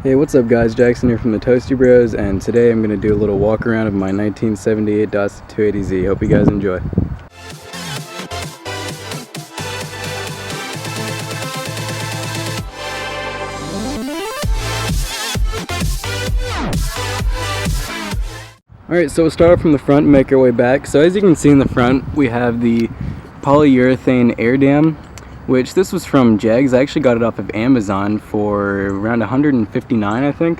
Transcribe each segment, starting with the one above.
Hey, what's up guys, Jackson here from the Toasty Bros, and today I'm going to do a little walk around of my 1978 Datsun 280Z. Hope you guys enjoy. Alright, so we'll start off from the front and make our way back. So as you can see in the front, we have the Polyurethane AirDam, which this was from Jags. I actually got it off of Amazon for around $159, I think.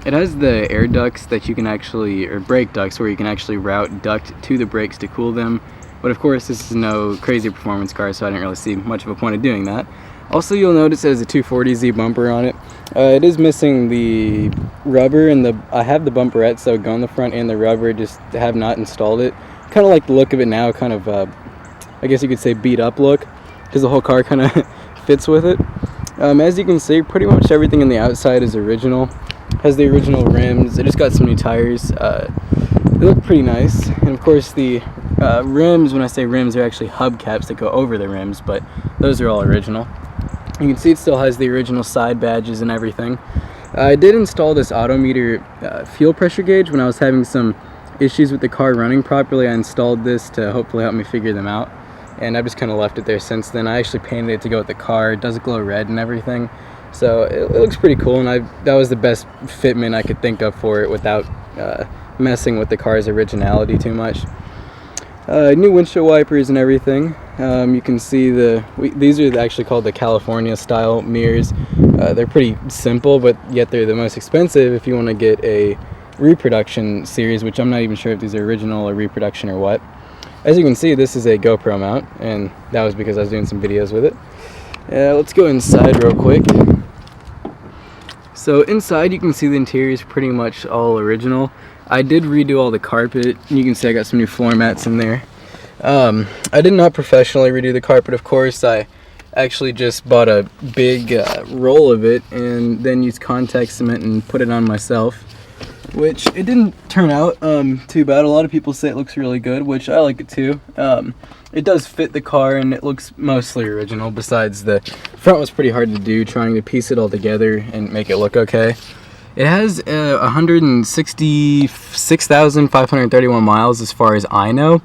It has the air ducts that you can actually, or brake ducts, where you can actually route duct to the brakes to cool them. But of course, this is no crazy performance car, so I didn't really see much of a point of doing that. Also, you'll notice it has a 240Z bumper on it. It is missing the rubber, and I have the bumperettes that would go on the front and the rubber, just have not installed it. Kind of like the look of it now, kind of, I guess you could say beat up look, because the whole car kind of fits with it. As you can see, pretty much everything on the outside is original. Has the original rims. It just got some new tires. They look pretty nice. And of course the rims, when I say rims, they're actually hubcaps that go over the rims, but those are all original. You can see it still has the original side badges and everything. I did install this Autometer fuel pressure gauge when I was having some issues with the car running properly. I installed this to hopefully help me figure them out, and I've just kind of left it there since then. I actually painted it to go with the car. It does glow red and everything, so it looks pretty cool, and that was the best fitment I could think of for it without messing with the car's originality too much. New windshield wipers and everything. You can see these are actually called the California style mirrors. They're pretty simple, but yet they're the most expensive if you want to get a reproduction series, which I'm not even sure if these are original or reproduction or what. As you can see, this is a GoPro mount, and that was because I was doing some videos with it. Let's go inside real quick. So inside you can see the interior is pretty much all original. I did redo all the carpet. You can see I got some new floor mats in there. I did not professionally redo the carpet, of course. I actually just bought a big roll of it and then used contact cement and put it on myself, which it didn't turn out too bad. A lot of people say it looks really good, which I like it too. It does fit the car and it looks mostly original, besides the front was pretty hard to do, trying to piece it all together and make it look okay. It has 166,531 miles as far as I know.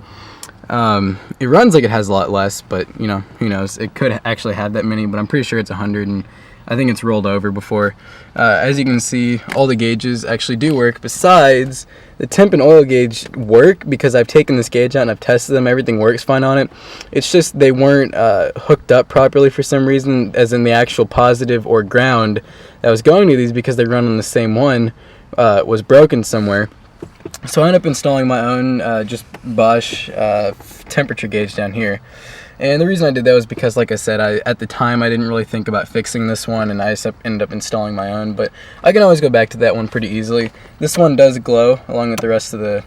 It runs like it has a lot less, but you know, who knows. It could actually have that many, but I'm pretty sure it's 100, and I think it's rolled over before. As you can see, all the gauges actually do work. Besides, the temp and oil gauge work because I've taken this gauge out and I've tested them. Everything works fine on it. It's just they weren't hooked up properly for some reason, as in the actual positive or ground that was going to these, because they run on the same one, was broken somewhere. So I ended up installing my own just Bosch temperature gauge down here. And the reason I did that was because, like I said, at the time I didn't really think about fixing this one, and I just ended up installing my own, but I can always go back to that one pretty easily. This one does glow along with the rest of the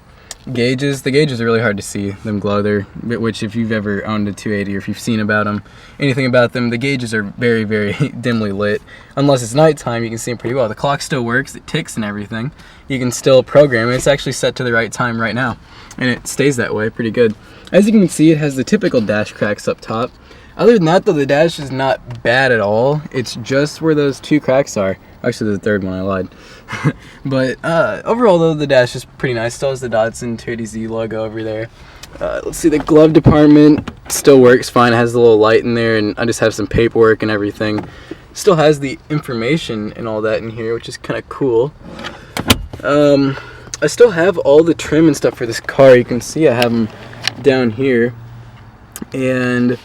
gauges. The gauges are really hard to see them glow there, which if you've ever owned a 280 or if you've seen about them, anything about them, the gauges are very, very dimly lit. Unless it's nighttime, you can see them pretty well. The clock still works, it ticks and everything. You can still program it. It's actually set to the right time right now, and it stays that way pretty good. As you can see, it has the typical dash cracks up top. Other than that though, the dash is not bad at all. It's just where those two cracks are. Actually, the third one, I lied. But overall though, the dash is pretty nice. Still has the Datsun 280Z logo over there. Let's see, the glove department still works fine. It has the little light in there, and I just have some paperwork and everything. Still has the information and all that in here, which is kind of cool. I still have all the trim and stuff for this car. You can see I have them down here, and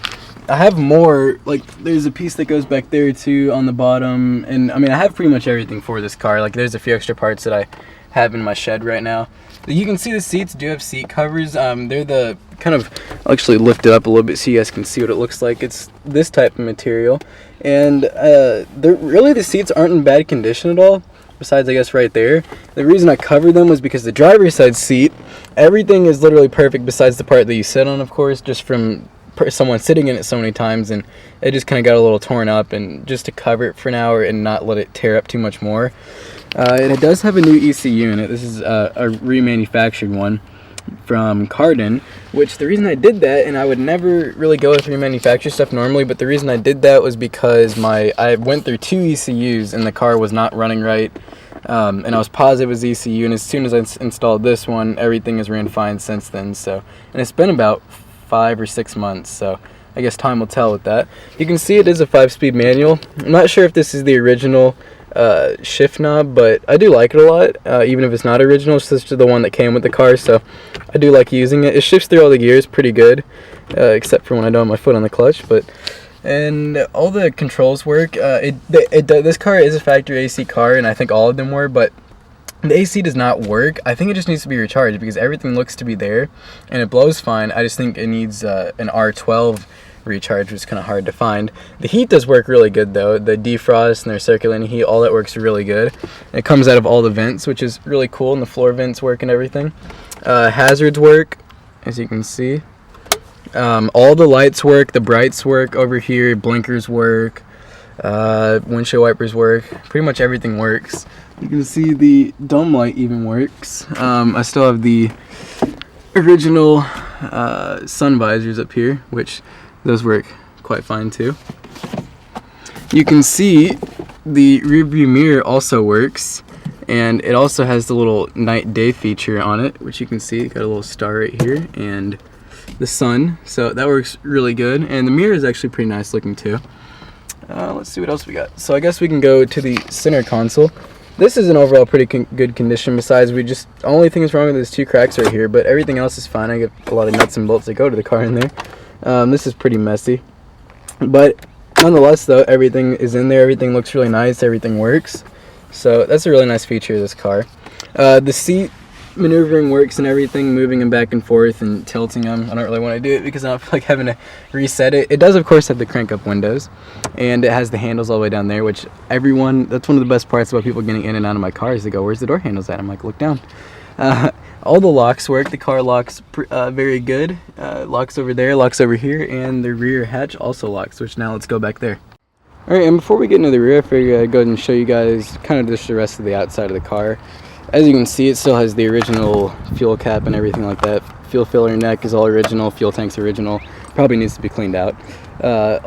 I have more. Like, there's a piece that goes back there too on the bottom, and I mean, I have pretty much everything for this car. Like, there's a few extra parts that I have in my shed right now. You can see the seats do have seat covers. They're the kind of, I'll actually lift it up a little bit so you guys can see what it looks like. It's this type of material, and the seats aren't in bad condition at all. Besides, I guess, right there. The reason I covered them was because the driver's side seat, everything is literally perfect besides the part that you sit on, of course, just from someone sitting in it so many times, and it just kind of got a little torn up, and just to cover it for an hour and not let it tear up too much more. And it does have a new ECU in it. This is a remanufactured one, from Cardin, which the reason I did that, and I would never really go with remanufactured stuff normally, but the reason I did that was because I went through 2 ECUs and the car was not running right, and I was positive it was ECU, and as soon as I installed this one, everything has ran fine since then. So, and it's been about 5 or 6 months, so I guess time will tell with that. You can see it is a 5-speed manual. I'm not sure if this is the original shift knob, but I do like it a lot, even if it's not original. It's just the one that came with the car, so I do like using it. It shifts through all the gears pretty good, except for when I don't have my foot on the clutch, and all the controls work. This car is a factory AC car, and I think all of them were, but the AC does not work. I think it just needs to be recharged because everything looks to be there, and it blows fine. I just think it needs an R12 recharge, which is kind of hard to find. The heat does work really good though. The defrost and their circulating heat, all that works really good. And it comes out of all the vents, which is really cool, and the floor vents work and everything. Hazards work, as you can see. All the lights work, the brights work over here, blinkers work, windshield wipers work, pretty much everything works. You can see the dome light even works. I still have the original sun visors up here, which those work quite fine too. You can see the rear view mirror also works, and it also has the little night day feature on it, which you can see. It got a little star right here and the sun, so that works really good. And the mirror is actually pretty nice looking too. Let's see what else we got. So I guess we can go to the center console. This is in overall pretty good condition. Besides, the only thing that's wrong with it is 2 cracks right here, but everything else is fine. I get a lot of nuts and bolts that go to the car in there. This is pretty messy, but nonetheless though, everything is in there. Everything looks really nice. Everything works. So that's a really nice feature of this car. The seat maneuvering works and everything, moving them back and forth and tilting them. I don't really want to do it because I don't feel like having to reset it. It does of course have the crank up windows, and it has the handles all the way down there, which that's one of the best parts about people getting in and out of my car is they go, where's the door handles at? I'm like, look down. All the locks work. The car locks very good. Locks over there, locks over here, and the rear hatch also locks, which now let's go back there. Alright, and before we get into the rear, I figured I'd go ahead and show you guys kind of just the rest of the outside of the car. As you can see, it still has the original fuel cap and everything like that. Fuel filler neck is all original, fuel tank's original. Probably needs to be cleaned out.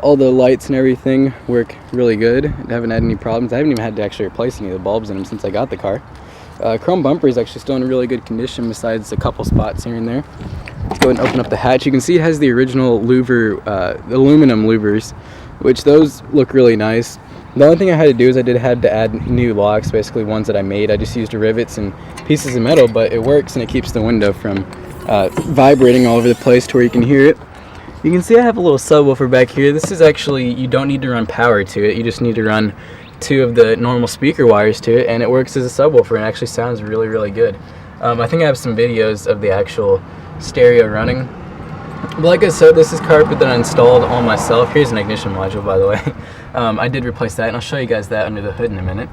All the lights and everything work really good. I haven't had any problems. I haven't even had to actually replace any of the bulbs in them since I got the car. Chrome bumper is actually still in really good condition besides a couple spots here and there. Let's go ahead and open up the hatch. You can see it has the original louver, aluminum louvers, which those look really nice. The only thing I had to do is I had to add new locks, basically ones that I made. I just used rivets and pieces of metal, but it works and it keeps the window from vibrating all over the place to where you can hear it. You can see I have a little subwoofer back here. This is actually, you don't need to run power to it. You just need to run 2 of the normal speaker wires to it, and it works as a subwoofer and actually sounds really, really good. I think I have some videos of the actual stereo running. But like I said, this is carpet that I installed all myself. Here's an ignition module, by the way. I did replace that, and I'll show you guys that under the hood in a minute.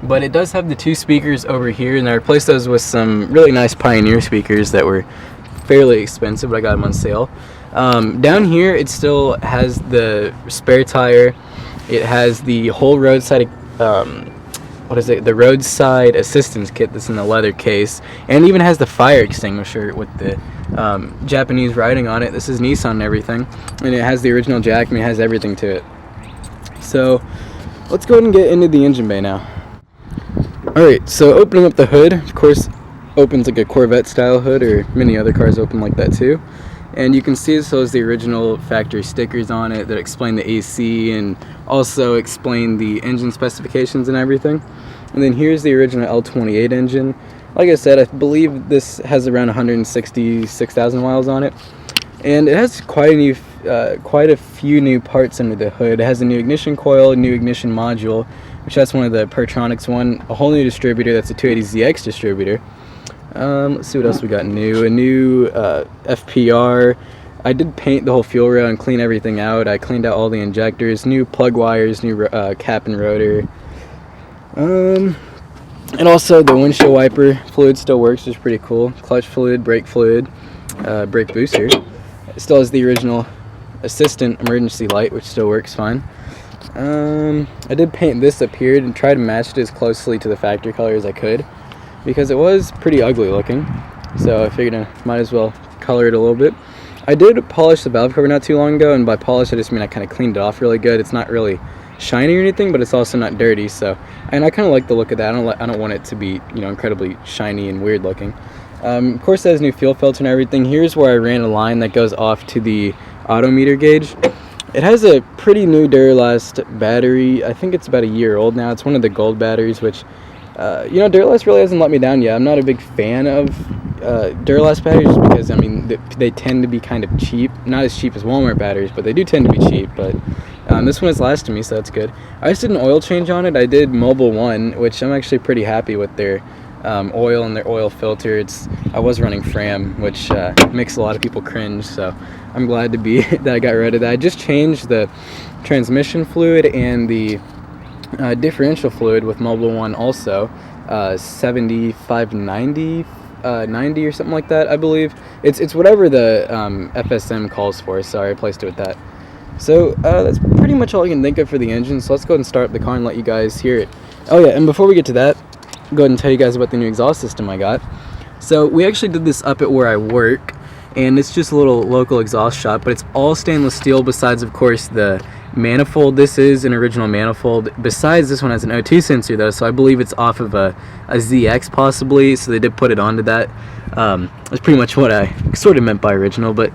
But it does have the 2 speakers over here, and I replaced those with some really nice Pioneer speakers that were fairly expensive, but I got them on sale. Down here, it still has the spare tire. It has the whole roadside, the roadside assistance kit that's in the leather case, and it even has the fire extinguisher with the Japanese writing on it. This is Nissan and everything, and it has the original jack, and it has everything to it. So let's go ahead and get into the engine bay now. Alright, so opening up the hood, of course, opens like a Corvette style hood, or many other cars open like that too. And you can see it still has the original factory stickers on it that explain the AC and also explain the engine specifications and everything. And then here's the original L28 engine. Like I said, I believe this has around 166,000 miles on it. And it has quite a few new parts under the hood. It has a new ignition coil, a new ignition module, which that's one of the Pertronix one, a whole new distributor, that's a 280ZX distributor. Let's see what else we got new. A new FPR. I did paint the whole fuel rail and clean everything out. I cleaned out all the injectors, new plug wires, new cap and rotor. And also the windshield wiper fluid still works, which is pretty cool. Clutch fluid, brake booster. It still has the original assistant emergency light, which still works fine. I did paint this up here and try to match it as closely to the factory color as I could, because it was pretty ugly looking. so I figured I might as well color it a little bit. I did polish the valve cover not too long ago, and by polish I just mean I kind of cleaned it off really good. It's not really shiny or anything, but it's also not dirty. So, and I kind of like the look of that. I don't want it to be, you know, incredibly shiny and weird looking. Of course, it has new fuel filter and everything. Here's where I ran a line that goes off to the Autometer gauge. It has a pretty new Duralast battery. I think it's about a year old now. It's one of the gold batteries, which, you know, Duralast really hasn't let me down yet. I'm not a big fan of Duralast batteries just because, I mean, they tend to be kind of cheap. Not as cheap as Walmart batteries, but they do tend to be cheap. But this one has lasted me, so that's good. I just did an oil change on it. I did Mobil 1, which I'm actually pretty happy with their oil and their oil filter. I was running Fram, which makes a lot of people cringe, so I'm glad to be that I got rid of that. I just changed the transmission fluid and the differential fluid with Mobil 1 also, 7590 90 or something like that, I believe. It's whatever the FSM calls for. Sorry, I placed it with that. So that's pretty much all I can think of for the engine, so let's go ahead and start up the car and let you guys hear it. Oh yeah, and before we get to that, I'll go ahead and tell you guys about the new exhaust system I got. So we actually did this up at where I work, and it's just a little local exhaust shop, but it's all stainless steel besides, of course, the manifold. This is an original manifold. Besides, this one has an O2 sensor though, so I believe it's off of a ZX possibly, so they did put it onto that. That's pretty much what I sort of meant by original, but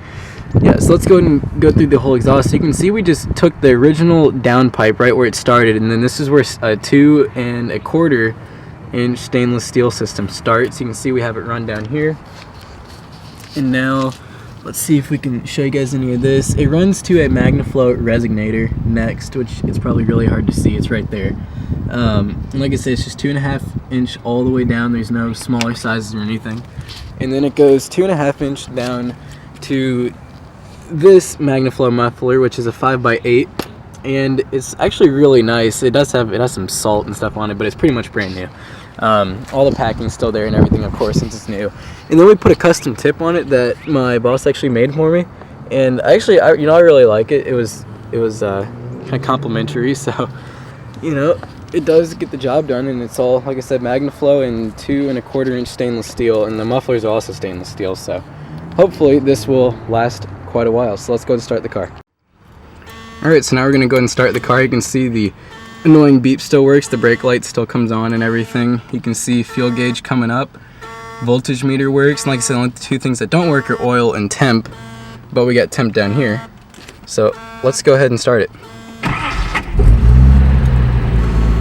yeah, so let's go ahead and go through the whole exhaust. So you can see we just took the original downpipe right where it started, and then this is where a 2 1/4 inch stainless steel system starts. You can see we have it run down here. And now let's see if we can show you guys any of this. It runs to a Magnaflow resonator next, which it's probably really hard to see. It's right there. And like I said, it's just 2 1/2 inch all the way down. There's no smaller sizes or anything. And then it goes 2 1/2 inch down to this Magnaflow muffler, which is a 5x8, and it's actually really nice. It has some salt and stuff on it, but it's pretty much brand new. All the packing's still there and everything, of course, since it's new. And then we put a custom tip on it that my boss actually made for me, and I really like it. It was kind of complimentary, so it does get the job done, and it's all, like I said, Magnaflow and 2 1/4 inch stainless steel, and the mufflers are also stainless steel, so hopefully this will last quite a while. So let's go and start the car. Alright, so now we're going to go ahead and start the car. You can see the annoying beep still works, the brake light still comes on and everything. You can see fuel gauge coming up, voltage meter works, and like I said, only the two things that don't work are oil and temp, but we got temp down here. So let's go ahead and start it.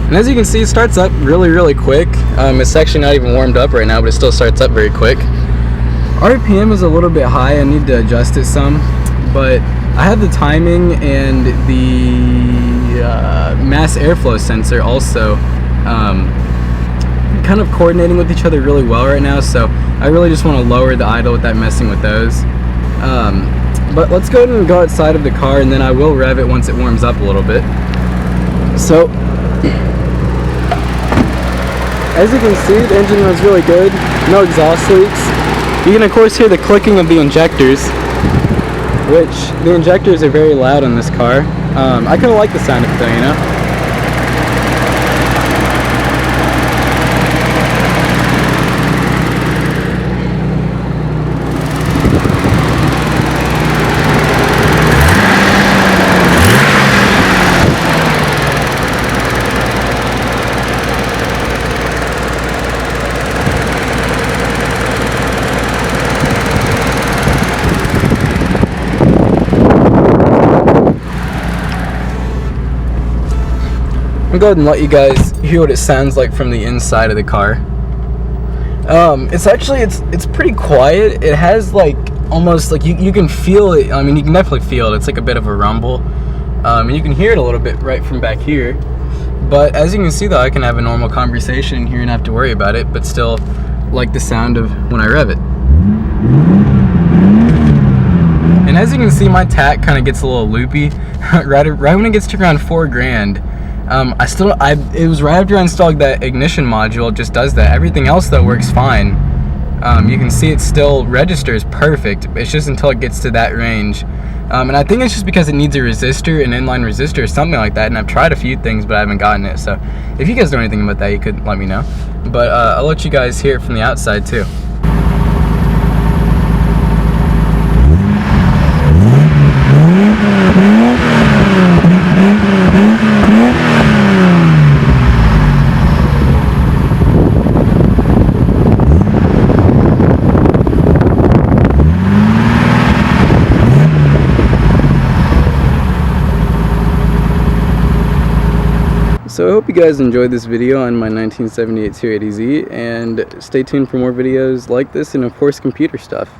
And as you can see, it starts up really quick. It's actually not even warmed up right now, but it still starts up very quick. RPM is a little bit high. I need to adjust it some, but I have the timing and the mass airflow sensor also kind of coordinating with each other really well right now, so I really just want to lower the idle without messing with those. But let's go ahead and go outside of the car, and then I will rev it once it warms up a little bit. So as you can see, the engine runs really good, no exhaust leaks. You can of course hear the clicking of the injectors, which the injectors are very loud on this car. I kind of like the sound of it though, you know? I'll go ahead and let you guys hear what it sounds like from the inside of the car. It's pretty quiet. It has like almost like you can feel it. I mean, you can definitely feel it. It's like a bit of a rumble, and you can hear it a little bit right from back here. But as you can see though, I can have a normal conversation here and not have to worry about it, but still like the sound of when I rev it. And as you can see, my tack kind of gets a little loopy right when it gets to around $4,000. It was right after I installed that ignition module, it just does that. Everything else though works fine. You can see it still registers perfect. It's just until it gets to that range. And I think it's just because it needs a resistor, an inline resistor or something like that, and I've tried a few things but I haven't gotten it. So if you guys know anything about that, you could let me know. But I'll let you guys hear it from the outside too. So I hope you guys enjoyed this video on my 1978 280Z, and stay tuned for more videos like this and of course computer stuff.